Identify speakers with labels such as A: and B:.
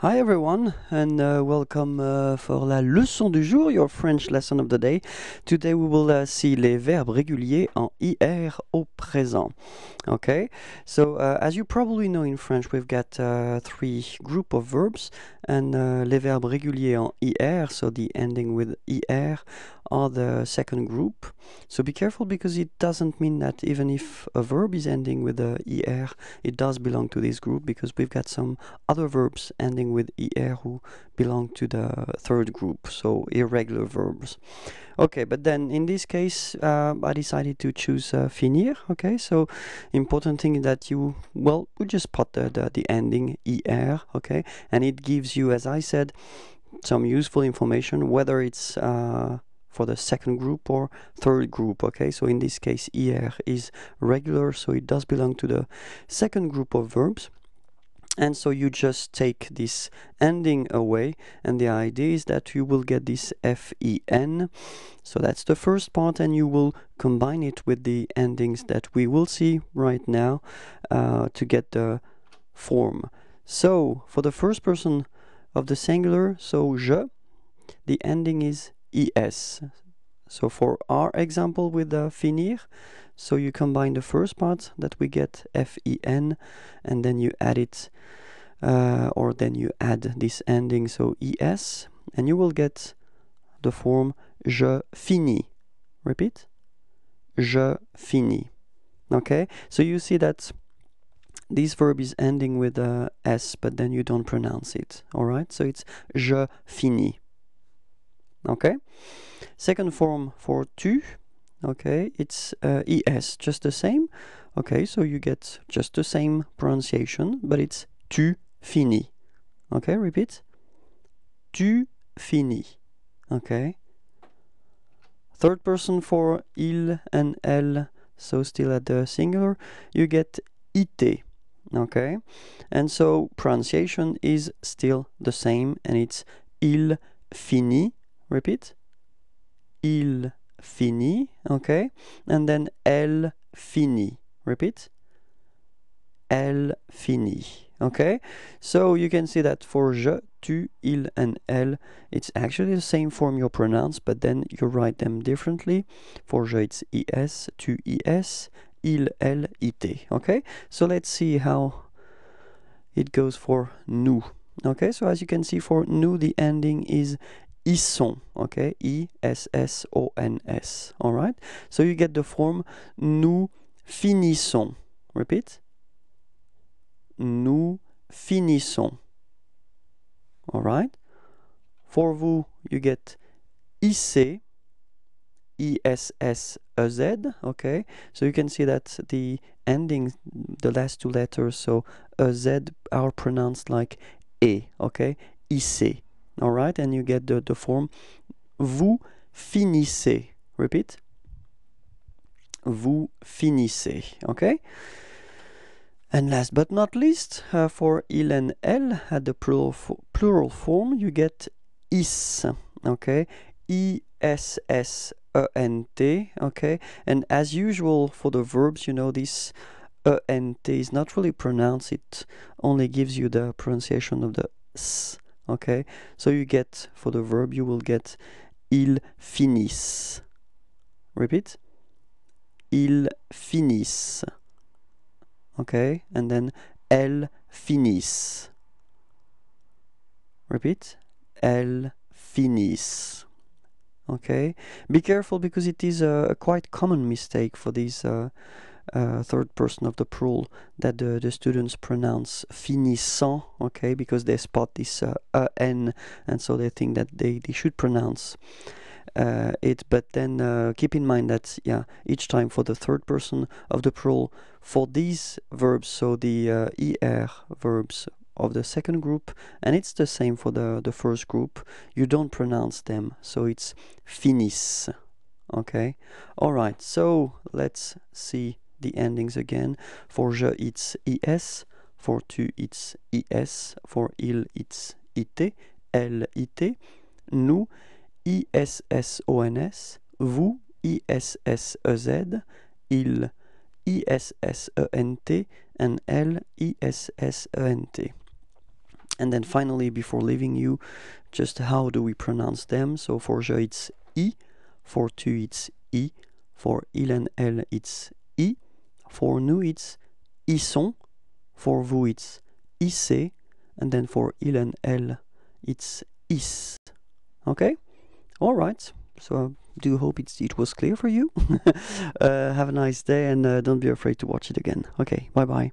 A: Hi everyone, and welcome for la leçon du jour, your French lesson of the day. Today we will see les verbes réguliers en IR au présent. Okay, so as you probably know in French, we've got three group of verbs, and les verbes réguliers en IR, so the ending with IR, are the second group. So be careful, because it doesn't mean that even if a verb is ending with a IR, it does belong to this group, because we've got some other verbs ending with IR who belong to the third group, so irregular verbs. Okay, but then in this case, I decided to choose finir. Okay, so important thing is that we just put the ending ER, okay, and it gives you, as I said, some useful information, whether it's for the second group or third group. Okay, so in this case, ER is regular, so it does belong to the second group of verbs. And so you just take this ending away, and the idea is that you will get this FEN. So that's the first part, and you will combine it with the endings that we will see right now to get the form. So for the first person of the singular, so je, the ending is ES. So for our example with finir, so you combine the first part that we get FEN, and then you add it, or then you add this ending, so ES, and you will get the form je finis. Repeat. Je finis. Okay, so you see that this verb is ending with a S, but then you don't pronounce it. Alright, so it's je finis. Okay, second form for tu, okay, it's ES, just the same. Okay, so you get just the same pronunciation, but it's tu finis. Okay, repeat. Tu finis. Okay. Third person for il and elle, so still at the singular, you get ite. Okay, and so pronunciation is still the same, and it's il finit. Repeat. Il finit. Okay, and then elle finit. Repeat. Elle finit. Okay, so you can see that for je, tu, il, and elle, it's actually the same form you pronounce, but then you write them differently. For je, it's es, tu, es, il, elle, ite. Okay, so let's see how it goes for nous. Okay, so as you can see, for nous, the ending is isson. Okay, I-S-S-O-N-S. All right, so you get the form nous finissons. Repeat. Nous finissons. All right. For vous, you get IC, I-S-S-E-Z. Okay. So you can see that the ending, the last two letters, so EZ, are pronounced like E. Okay. IC. All right. And you get the form vous finissez. Repeat. Vous finissez. Okay. And last but not least, for il and elle, at the plural form, you get is. Okay, I-S-S-E-N-T. Okay, and as usual for the verbs, you know, this E-N-T is not really pronounced. It only gives you the pronunciation of the s. Okay, so you get, for the verb, you will get ils finissent. Repeat. Ils finissent. Okay, and then elles finissent. Repeat. Elles finissent. Okay, be careful, because it is a quite common mistake for this third person of the plural, that the students pronounce finissant. Okay, because they spot this en, and so they think that they should pronounce it. But then keep in mind that, yeah, each time for the third person of the plural, for these verbs, so the ER verbs of the second group, and it's the same for the first group, you don't pronounce them, so it's finis. Okay, all right, so let's see the endings again. For je, it's es. For tu, it's es. For il, it's ite. Elle, ite. Nous, I-S-S-O-N-S, vous, I-S-S-E-Z, il, I-S-S-E-N-T, and elle, I-S-S-E-N-T. And then finally, before leaving you, just how do we pronounce them? So for je, it's I. For tu, it's I. For il and elle, it's I. For nous, it's ils sont. For vous, it's issez. And then for il and elle, it's is. Okay? All right. So I do hope it was clear for you. Have a nice day, and don't be afraid to watch it again. Okay, bye-bye.